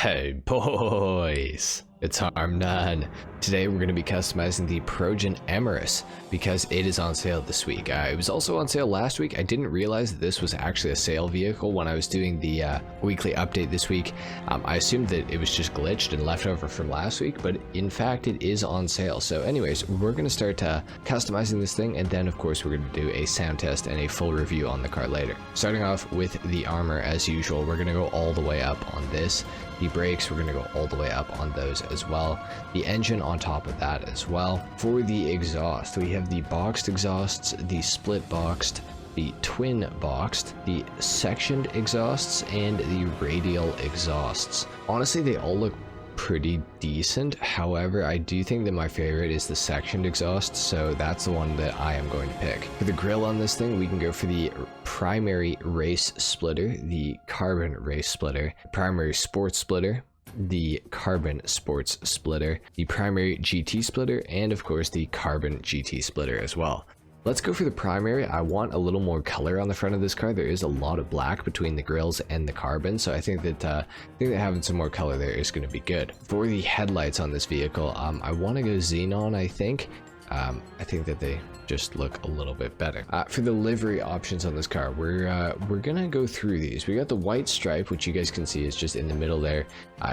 Hey boys, it's HarmNone. Today we're going to be customizing the Progen Emerus because it is on sale this week. It was also on sale last week. I didn't realize that this was actually a sale vehicle when I was doing the weekly update this week. I assumed that it was just glitched and left over from last week, but in fact it is on sale. So anyways, we're going to start customizing this thing, and then of course we're going to do a sound test and a full review on the car later. Starting off with the armor as usual, we're going to go all the way up on this. The brakes, we're going to go all the way up on those as well. The engine on top of that as well. For the exhaust, we have the boxed exhausts, the split boxed, the twin boxed, the sectioned exhausts, and the radial exhausts. Honestly, they all look pretty decent. However, I do think that my favorite is the sectioned exhaust, so that's the one that I am going to pick. For the grille on this thing, we can go for the primary race splitter, the carbon race splitter, primary sports splitter, the carbon sports splitter, the primary GT splitter, and of course the carbon GT splitter as well. Let's go for the primary. I want a little more color on the front of this car. There is a lot of black between the grills and the carbon, so I think that having some more color there is going to be good. For the headlights on this vehicle, I want to go xenon. I think that they just look a little bit better. For the livery options on this car, we're gonna go through these. We got the white stripe, which you guys can see is just in the middle there.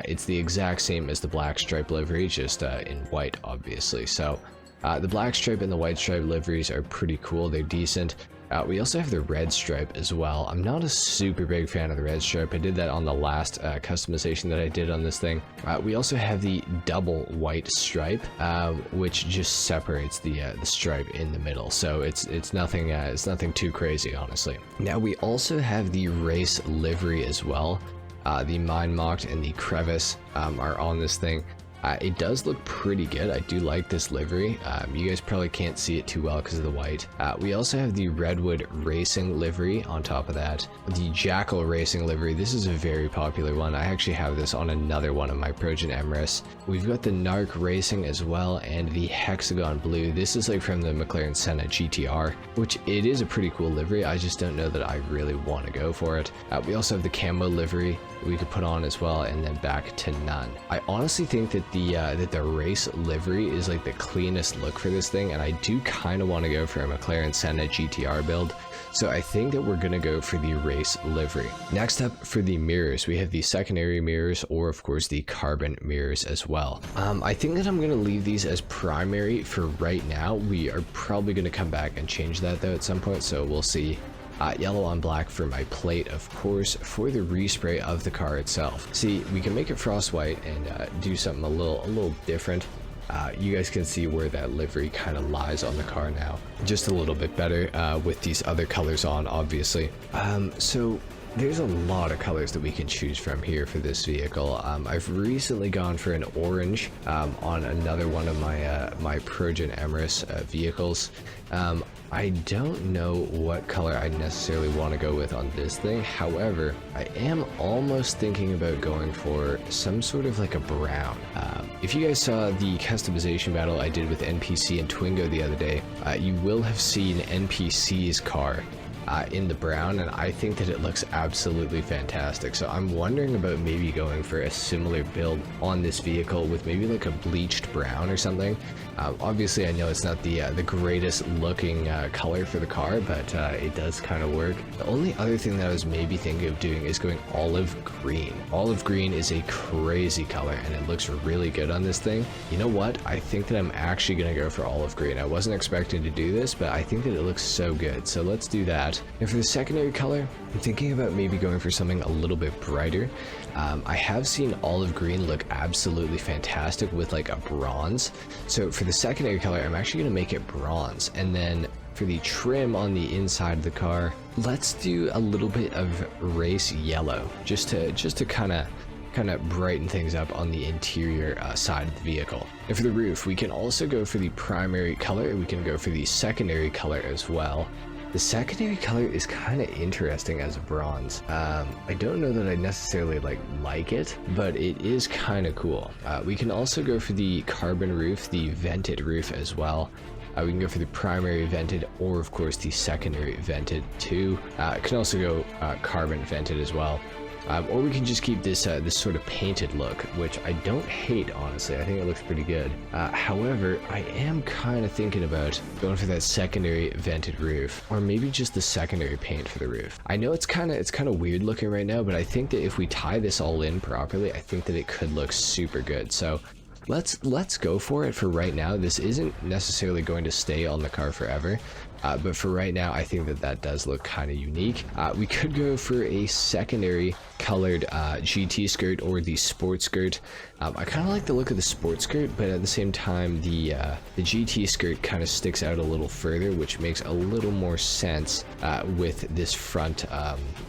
It's the exact same as the black stripe livery, just in white, obviously. So the black stripe and the white stripe liveries are pretty cool. They're decent. We also have the red stripe as well. I'm not a super big fan of the red stripe. I did that on the last customization that I did on this thing. We also have the double white stripe, which just separates the stripe in the middle. So it's nothing too crazy, honestly. Now we also have the race livery as well. The Mine Mocked and the Crevice are on this thing. It does look pretty good. I do like this livery. You guys probably can't see it too well because of the white. We also have the Redwood Racing livery on top of that. The Jackal Racing livery. This is a very popular one. I actually have this on another one of my Progen Emerus. We've got the Narc Racing as well, and the Hexagon Blue. This is like from the McLaren Senna GTR, which it is a pretty cool livery. I just don't know that I really want to go for it. We also have the Camo livery that we could put on as well, and then back to none. I honestly think that the race livery is like the cleanest look for this thing, and I do kind of want to go for a McLaren Senna GTR build, so I think that we're gonna go for the race livery. Next up, for the mirrors, we have the secondary mirrors, or of course the carbon mirrors as well. I think that I'm gonna leave these as primary for right now. We are probably gonna come back and change that though at some point, so we'll see. Yellow on black for my plate, of course. For the respray of the car itself, see, we can make it frost white and do something a little different. You guys can see where that livery kind of lies on the car now, just a little bit better with these other colors on, obviously. So there's a lot of colors that we can choose from here for this vehicle. I've recently gone for an orange on another one of my Progen Emerus vehicles. I don't know what color I necessarily want to go with on this thing. However, I am almost thinking about going for some sort of like a brown. If you guys saw the customization battle I did with NPC and Twingo the other day, you will have seen NPC's car in the brown, and I think that it looks absolutely fantastic. So I'm wondering about maybe going for a similar build on this vehicle with maybe like a bleached brown or something. Obviously I know it's not the greatest looking color for the car, but it does kind of work. The only other thing that I was maybe thinking of doing is going olive green. Olive green is a crazy color and it looks really good on this thing. You know what? I think that I'm actually gonna go for olive green. I wasn't expecting to do this, but I think that it looks so good, so let's do that. And for the secondary color, I'm thinking about maybe going for something a little bit brighter. I have seen olive green look absolutely fantastic with like a bronze. So for the secondary color, I'm actually going to make it bronze. And then for the trim on the inside of the car, let's do a little bit of race yellow, just to kind of brighten things up on the interior side of the vehicle. And for the roof, we can also go for the primary color. We can go for the secondary color as well. The secondary color is kind of interesting as a bronze. I don't know that I necessarily like it, but it is kind of cool. We can also go for the carbon roof, the vented roof as well. We can go for the primary vented, or of course the secondary vented too. Can also go carbon vented as well. or we can just keep this this sort of painted look, which I don't hate, honestly. I think it looks pretty good. However, I am kind of thinking about going for that secondary vented roof, or maybe just the secondary paint for the roof. I know it's kind of weird looking right now, but I think that if we tie this all in properly, I think that it could look super good. So let's go for it for right now. This isn't necessarily going to stay on the car forever, but for right now, I think that does look kind of unique. We could go for a secondary colored GT skirt or the sports skirt. I kind of like the look of the sports skirt, but at the same time, the GT skirt kind of sticks out a little further, which makes a little more sense with this front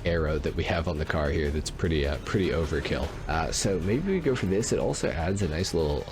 arrow that we have on the car here. That's pretty overkill. So maybe we go for this. It also adds a nice little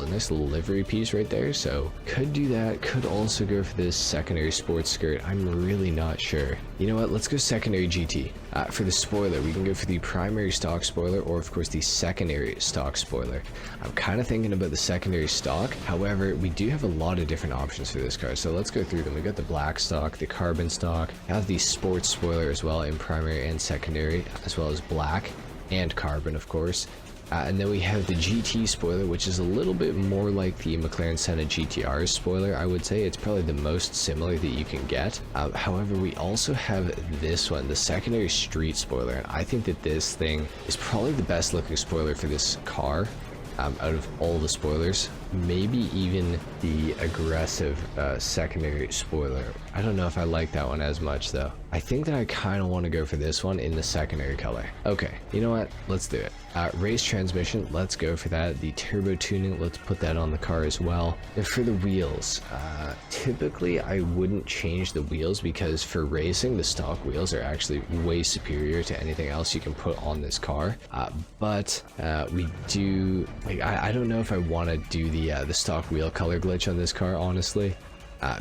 livery piece right there. So could do that. Could also go for this secondary sports skirt. I'm really not sure. You know what? Let's go secondary GT. For the spoiler, we can go for the primary stock spoiler, or of course the secondary stock spoiler. I'm kind of thinking about the secondary stock. However, we do have a lot of different options for this car, so let's go through them. We got the black stock, the carbon stock, have the sports spoiler as well in primary and secondary, as well as black and carbon, of course. And then we have the GT spoiler, which is a little bit more like the McLaren Senna GTR's spoiler. I would say it's probably the most similar that you can get. However, we also have this one, the secondary street spoiler, and I think that this thing is probably the best looking spoiler for this car out of all the spoilers. Maybe even the aggressive secondary spoiler. I don't know if I like that one as much though. I think that I kind of want to go for this one in the secondary color. Okay, you know what? Let's do it. Race transmission, let's go for that. The turbo tuning, let's put that on the car as well. And for the wheels, typically I wouldn't change the wheels because for racing, the stock wheels are actually way superior to anything else you can put on this car. But we do, like, I don't know if I want to do the stock wheel color glitch on this car, honestly.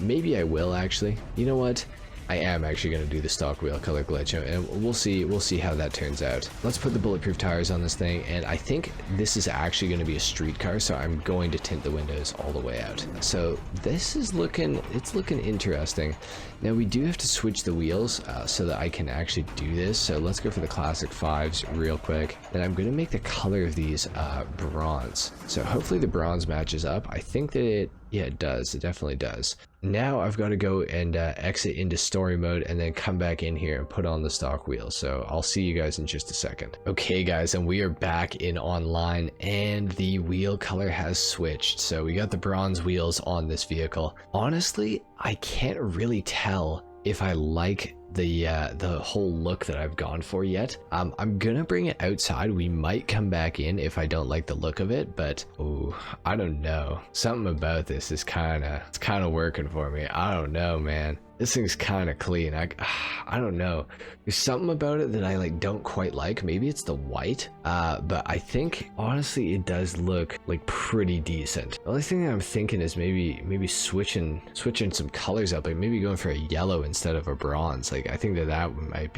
Maybe I will actually. You know what? I am actually going to do the stock wheel color glitch, and we'll see how that turns out. Let's put the bulletproof tires on this thing, and I think this is actually going to be a street car, so I'm going to tint the windows all the way out. So this is looking interesting. Now we do have to switch the wheels so that I can actually do this. So let's go for the classic 5s real quick. Then I'm going to make the color of these bronze. So hopefully the bronze matches up. I think that it does. It definitely does. Now I've got to go and exit into story mode and then come back in here and put on the stock wheels. So I'll see you guys in just a second. Okay guys, and we are back in online and the wheel color has switched. So we got the bronze wheels on this vehicle. Honestly, I can't really tell if I like the whole look that I've gone for yet. I'm gonna bring it outside. We might come back in if I don't like the look of it, but ooh, I don't know. Something about this is kind of working for me. I don't know, man. This thing's kind of clean. I don't know. There's something about it that I don't quite like. Maybe it's the white, but I think honestly it does look like pretty decent. The only thing that I'm thinking is maybe switching some colors up, like maybe going for a yellow instead of a bronze. Like I think that might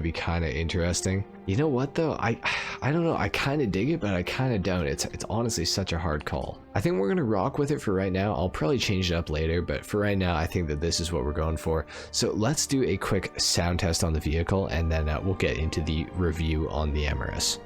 be kind of interesting. You know what though? I don't know. I kind of dig it, but I kind of don't. It's honestly such a hard call. I think we're gonna rock with it for right now. I'll probably change it up later, but for right now, I think that this is what we're going for. So let's do a quick sound test on the vehicle, and then we'll get into the review on the Emerus.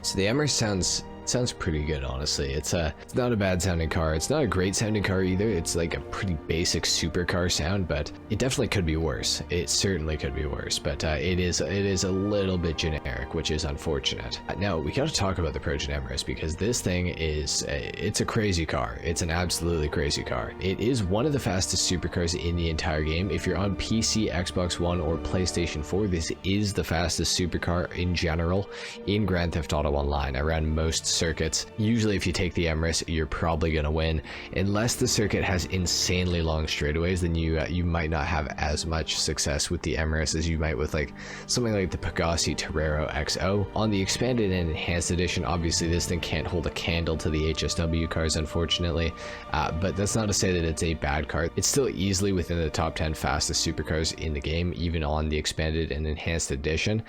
So the Emerus sounds pretty good, honestly. It's not a bad sounding car. It's not a great sounding car either. It's like a pretty basic supercar sound, but it definitely could be worse. It certainly could be worse, but it is a little bit generic, which is unfortunate. Now we got to talk about the Progen Emerus because this thing it's a crazy car. It's an absolutely crazy car. It is one of the fastest supercars in the entire game. If you're on PC, Xbox One, or PlayStation 4, this is the fastest supercar in general in Grand Theft Auto Online around most circuits. Usually if you take the Emerus, you're probably going to win. Unless the circuit has insanely long straightaways, then you might not have as much success with the Emerus as you might with like something like the Pegasi Torero XO. On the expanded and enhanced edition, obviously this thing can't hold a candle to the HSW cars, unfortunately, but that's not to say that it's a bad car. It's still easily within the top 10 fastest supercars in the game, even on the expanded and enhanced edition.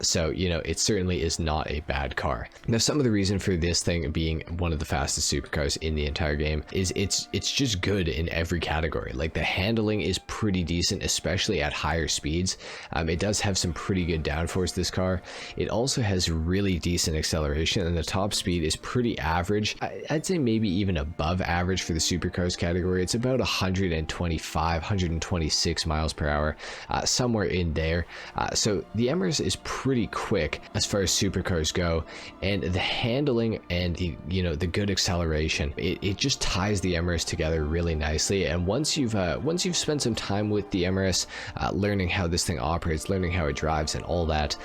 So, you know, it certainly is not a bad car. Now, some of the reason for this thing being one of the fastest supercars in the entire game is it's just good in every category. Like, the handling is pretty decent, especially at higher speeds. It does have some pretty good downforce, this car. It also has really decent acceleration, and the top speed is pretty average. I'd say maybe even above average for the supercars category. It's about 125, 126 miles per hour, somewhere in there. So the Emerus is pretty quick as far as supercars go, and the handling and the, you know, the good acceleration, it just ties the Emerus together really nicely. And once you've spent some time with the Emerus, learning how this thing operates, learning how it drives and all that,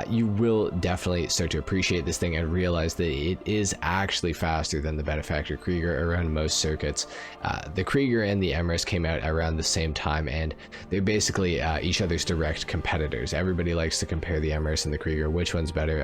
you will definitely start to appreciate this thing and realize that it is actually faster than the benefactor Krieger around most circuits. The Krieger and the Emerus came out around the same time, and they're basically each other's direct competitors. Everybody likes to compare the Emerus and the Krieger, which one's better,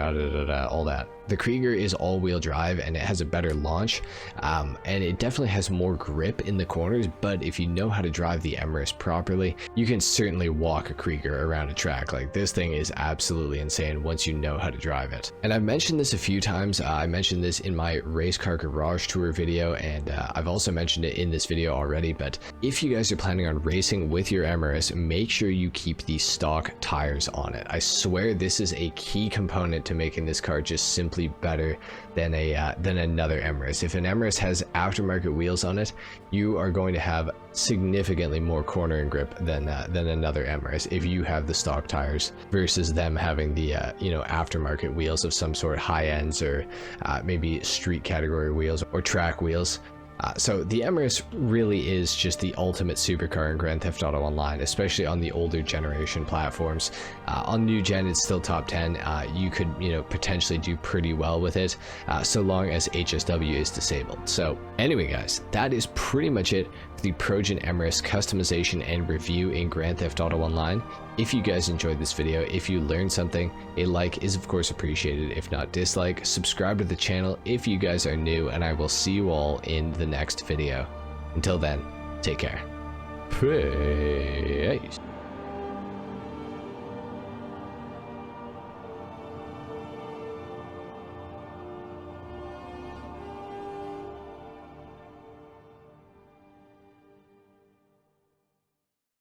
all that. The Krieger is all-wheel drive, and it has a better launch, and it definitely has more grip in the corners, but if you know how to drive the Emerus properly, you can certainly walk a Krieger around a track. Like, this thing is absolutely insane once you know how to drive it. And I've mentioned this a few times. I mentioned this in my race car garage tour video, and I've also mentioned it in this video already, but if you guys are planning on racing with your Emerus, make sure you keep the stock tires on it. I swear this is a key component to making this car just simply better than another Emerus. If an Emerus has aftermarket wheels on it, you are going to have significantly more cornering grip than another Emerus if you have the stock tires versus them having the you know, aftermarket wheels of some sort, high ends, or maybe street category wheels or track wheels. So the Emerus really is just the ultimate supercar in Grand Theft Auto Online, especially on the older generation platforms. On new gen, it's still top 10. You could, you know, potentially do pretty well with it, so long as HSW is disabled. So anyway, guys, that is pretty much it for the Progen Emerus customization and review in Grand Theft Auto Online. If you guys enjoyed this video, if you learned something, a like is of course appreciated. If not, dislike. Subscribe to the channel if you guys are new, and I will see you all in the next video. Until then, take care. Peace.